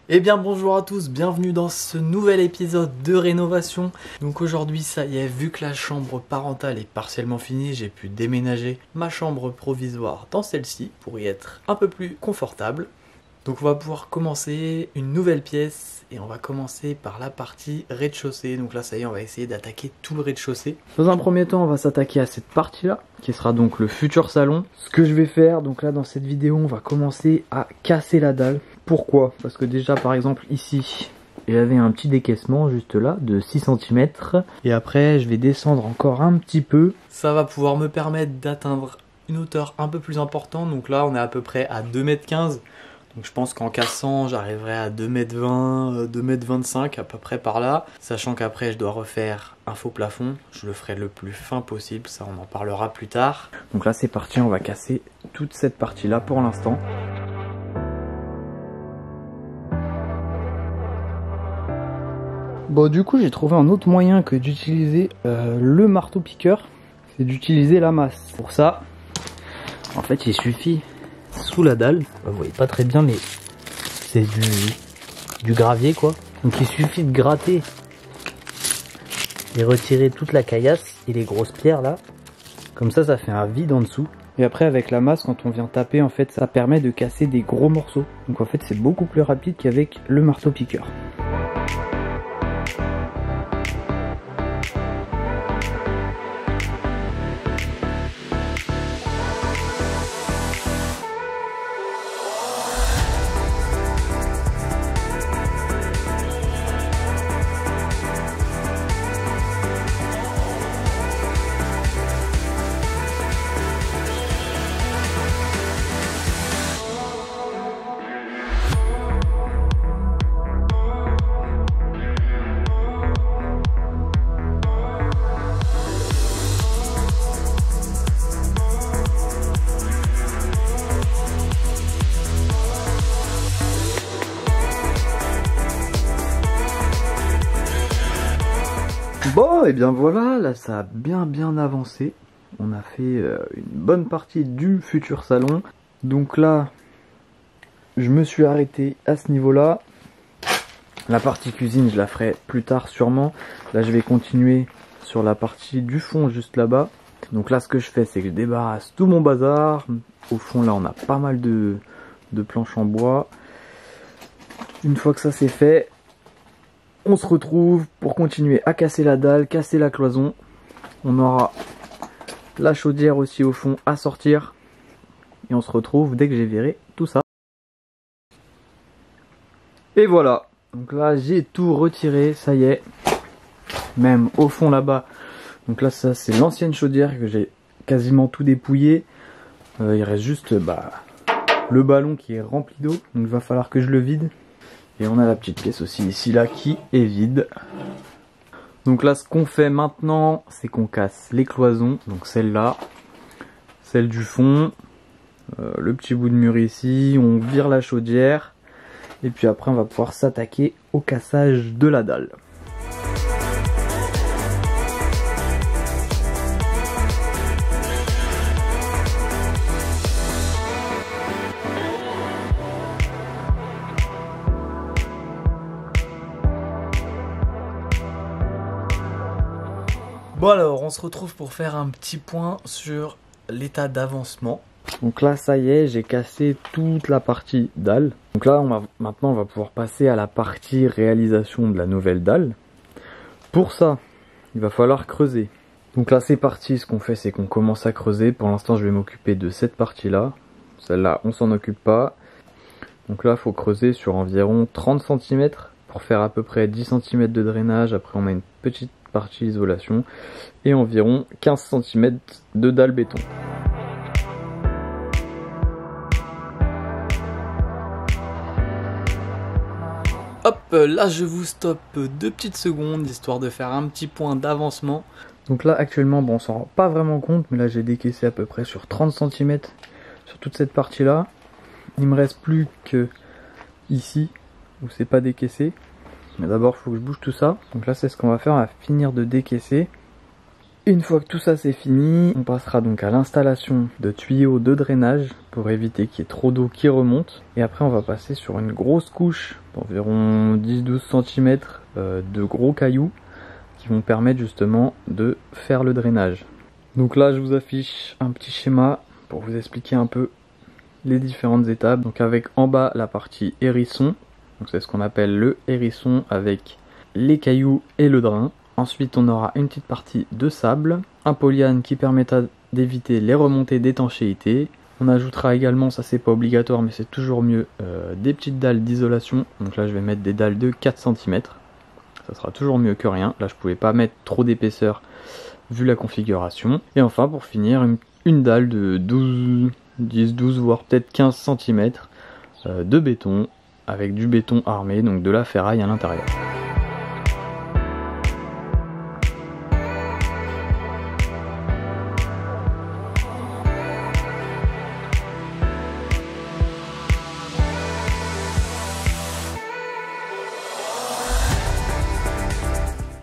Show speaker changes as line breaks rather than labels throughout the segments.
Eh bien bonjour à tous, bienvenue dans ce nouvel épisode de rénovation. Donc aujourd'hui ça y est, vu que la chambre parentale est partiellement finie, j'ai pu déménager ma chambre provisoire dans celle-ci pour y être un peu plus confortable. Donc on va pouvoir commencer une nouvelle pièce et on va commencer par la partie rez-de-chaussée. Donc là ça y est, on va essayer d'attaquer tout le rez-de-chaussée. Dans un premier temps on va s'attaquer à cette partie-là qui sera donc le futur salon. Ce que je vais faire, donc là dans cette vidéo on va commencer à casser la dalle. Pourquoi? Parce que déjà par exemple ici j'avais un petit décaissement juste là de 6 cm et après je vais descendre encore un petit peu. Ça va pouvoir me permettre d'atteindre une hauteur un peu plus importante. Donc là on est à peu près à 2,15 m. Donc je pense qu'en cassant, j'arriverai à 2,20 m, 2,25 m à peu près par là. Sachant qu'après, je dois refaire un faux plafond. Je le ferai le plus fin possible, ça on en parlera plus tard. Donc là c'est parti, on va casser toute cette partie-là pour l'instant. Bon du coup j'ai trouvé un autre moyen que d'utiliser le marteau piqueur. C'est d'utiliser la masse. Pour ça, en fait il suffit... sous la dalle, vous voyez pas très bien mais c'est du gravier quoi, donc il suffit de gratter et retirer toute la caillasse et les grosses pierres là, comme ça fait un vide en dessous et après avec la masse quand on vient taper en fait ça permet de casser des gros morceaux, donc en fait c'est beaucoup plus rapide qu'avec le marteau piqueur. Bon et bien voilà, là ça a bien avancé. On a fait une bonne partie du futur salon. Donc là, je me suis arrêté à ce niveau-là. La partie cuisine, je la ferai plus tard sûrement. Là je vais continuer sur la partie du fond juste là-bas. Donc là ce que je fais, c'est que je débarrasse tout mon bazar. Au fond là on a pas mal de planches en bois. Une fois que ça c'est fait, on se retrouve pour continuer à casser la dalle, casser la cloison. On aura la chaudière aussi au fond à sortir. Et on se retrouve dès que j'ai viré tout ça. Et voilà. Donc là j'ai tout retiré, ça y est. Même au fond là-bas. Donc là ça c'est l'ancienne chaudière que j'ai quasiment tout dépouillé. Il reste juste le ballon qui est rempli d'eau. Donc il va falloir que je le vide. Et on a la petite pièce aussi ici là qui est vide. Donc là ce qu'on fait maintenant c'est qu'on casse les cloisons. Donc celle-là, celle du fond, le petit bout de mur ici, on vire la chaudière. Et puis après on va pouvoir s'attaquer au cassage de la dalle. Bon alors, on se retrouve pour faire un petit point sur l'état d'avancement. Donc là, ça y est, j'ai cassé toute la partie dalle. Donc là, maintenant, on va pouvoir passer à la partie réalisation de la nouvelle dalle. Pour ça, il va falloir creuser. Donc là, c'est parti. Ce qu'on fait, c'est qu'on commence à creuser. Pour l'instant, je vais m'occuper de cette partie-là. Celle-là, on s'en occupe pas. Donc là, il faut creuser sur environ 30 cm pour faire à peu près 10 cm de drainage. Après, on a une petite partie isolation et environ 15 cm de dalle béton. Hop, là je vous stoppe 2 petites secondes histoire de faire un petit point d'avancement. Donc là actuellement, bon on s'en rend pas vraiment compte, mais là j'ai décaissé à peu près sur 30 cm sur toute cette partie là. Il me reste plus que ici où c'est pas décaissé. Mais d'abord il faut que je bouge tout ça. Donc là c'est ce qu'on va faire, on va finir de décaisser. Une fois que tout ça c'est fini, on passera donc à l'installation de tuyaux de drainage pour éviter qu'il y ait trop d'eau qui remonte. Et après on va passer sur une grosse couche d'environ 10-12 cm de gros cailloux qui vont permettre justement de faire le drainage. Donc là je vous affiche un petit schéma pour vous expliquer un peu les différentes étapes. Donc avec en bas la partie hérisson, donc c'est ce qu'on appelle le hérisson avec les cailloux et le drain. Ensuite on aura une petite partie de sable, un polyane qui permettra d'éviter les remontées d'étanchéité. On ajoutera également, ça c'est pas obligatoire mais c'est toujours mieux, des petites dalles d'isolation. Donc là je vais mettre des dalles de 4 cm, ça sera toujours mieux que rien. Là je pouvais pas mettre trop d'épaisseur vu la configuration. Et enfin pour finir une dalle de 10-12 voire peut-être 15 cm de béton avec du béton armé, donc de la ferraille à l'intérieur.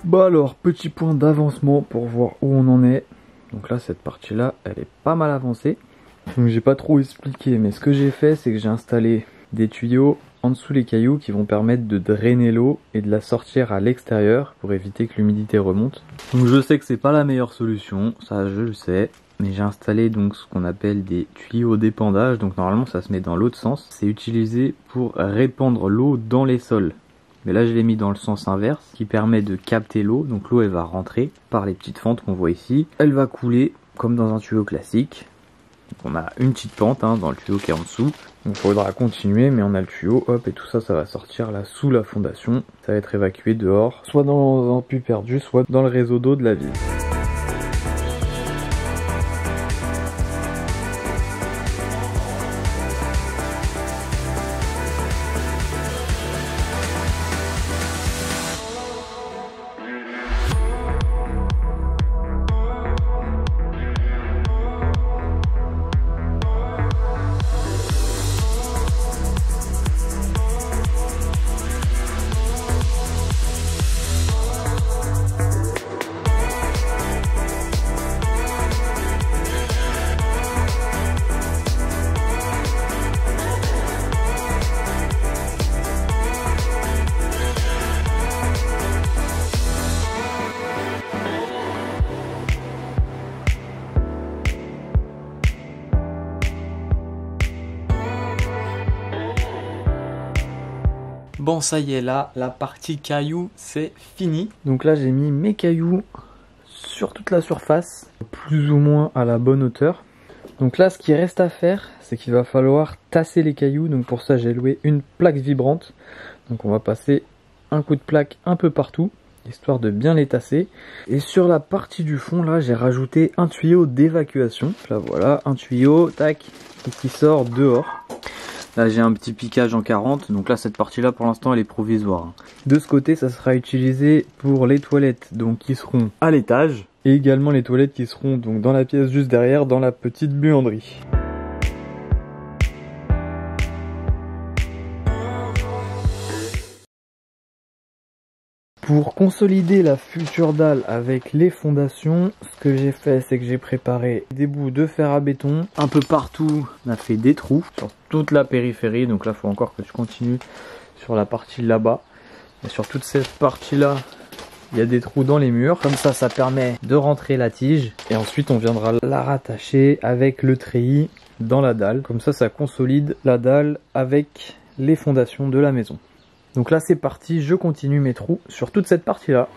Bah alors, petit point d'avancement pour voir où on en est. Donc là, cette partie-là, elle est pas mal avancée. Donc j'ai pas trop expliqué, mais ce que j'ai fait, c'est que j'ai installé des tuyaux en dessous les cailloux qui vont permettre de drainer l'eau et de la sortir à l'extérieur pour éviter que l'humidité remonte. Donc je sais que c'est pas la meilleure solution, ça je le sais. Mais j'ai installé donc ce qu'on appelle des tuyaux d'épandage. Donc normalement ça se met dans l'autre sens. C'est utilisé pour répandre l'eau dans les sols. Mais là je l'ai mis dans le sens inverse, qui permet de capter l'eau. Donc l'eau elle va rentrer par les petites fentes qu'on voit ici. Elle va couler comme dans un tuyau classique. Donc on a une petite pente dans le tuyau qui est en dessous. Donc il faudra continuer, mais on a le tuyau, hop, et tout ça, ça va sortir là sous la fondation. Ça va être évacué dehors, soit dans un puits perdu, soit dans le réseau d'eau de la ville. Bon ça y est, là la partie cailloux c'est fini. Donc là j'ai mis mes cailloux sur toute la surface, plus ou moins à la bonne hauteur. Donc là ce qui reste à faire, c'est qu'il va falloir tasser les cailloux. Donc pour ça j'ai loué une plaque vibrante. Donc on va passer un coup de plaque un peu partout, histoire de bien les tasser. Et sur la partie du fond là j'ai rajouté un tuyau d'évacuation. Là voilà, un tuyau, tac, qui sort dehors. Là j'ai un petit piquage en 40, donc là cette partie là pour l'instant elle est provisoire. De ce côté ça sera utilisé pour les toilettes donc qui seront à l'étage. Et également les toilettes qui seront donc dans la pièce juste derrière, dans la petite buanderie. Pour consolider la future dalle avec les fondations, ce que j'ai fait, c'est que j'ai préparé des bouts de fer à béton. Un peu partout, on a fait des trous sur toute la périphérie. Donc là, il faut encore que je continue sur la partie là-bas. Et sur toute cette partie-là, il y a des trous dans les murs. Comme ça, ça permet de rentrer la tige. Et ensuite, on viendra la rattacher avec le treillis dans la dalle. Comme ça, ça consolide la dalle avec les fondations de la maison. Donc là c'est parti, je continue mes trous sur toute cette partie là.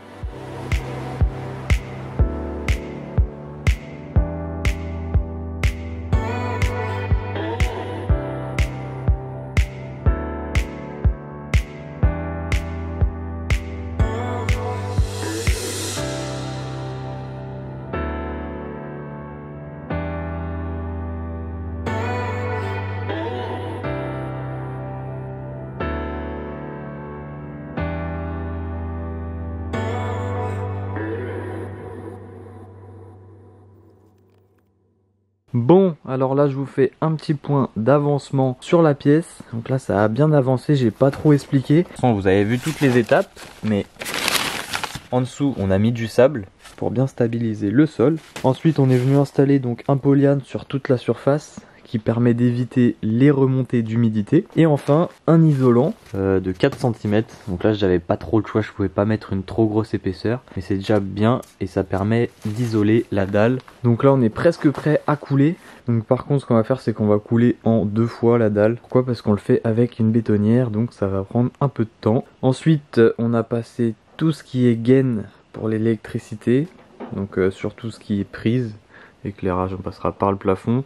Bon, alors là je vous fais un petit point d'avancement sur la pièce. Donc là ça a bien avancé, j'ai pas trop expliqué. Vous avez vu toutes les étapes, mais en dessous on a mis du sable. pour bien stabiliser le sol. Ensuite on est venu installer donc un polyane sur toute la surface qui permet d'éviter les remontées d'humidité. Et enfin un isolant de 4 cm. Donc là j'avais pas trop le choix, je pouvais pas mettre une trop grosse épaisseur, mais c'est déjà bien et ça permet d'isoler la dalle. Donc là on est presque prêt à couler. Donc par contre ce qu'on va faire c'est qu'on va couler en 2 fois la dalle. Pourquoi? Parce qu'on le fait avec une bétonnière, donc ça va prendre un peu de temps. Ensuite on a passé tout ce qui est gaine pour l'électricité, donc sur tout ce qui est prise. Éclairage on passera par le plafond,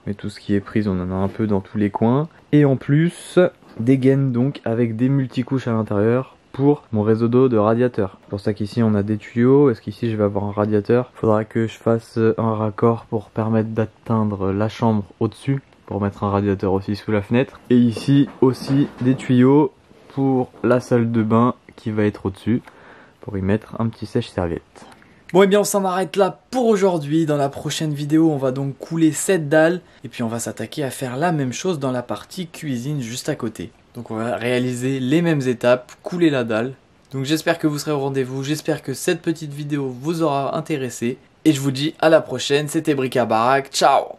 mais tout ce qui est prise on en a un peu dans tous les coins. Et en plus des gaines donc avec des multicouches à l'intérieur pour mon réseau d'eau de radiateur. C'est pour ça qu'ici on a des tuyaux. Est-ce qu'ici je vais avoir un radiateur? Il faudra que je fasse un raccord pour permettre d'atteindre la chambre au-dessus, pour mettre un radiateur aussi sous la fenêtre. Et ici aussi des tuyaux pour la salle de bain qui va être au-dessus, pour y mettre un petit sèche-serviette. Bon et bien on s'en arrête là pour aujourd'hui. Dans la prochaine vidéo on va donc couler cette dalle et puis on va s'attaquer à faire la même chose dans la partie cuisine juste à côté. Donc on va réaliser les mêmes étapes, couler la dalle. Donc j'espère que vous serez au rendez-vous, j'espère que cette petite vidéo vous aura intéressé et je vous dis à la prochaine. C'était Bric à Barac, ciao.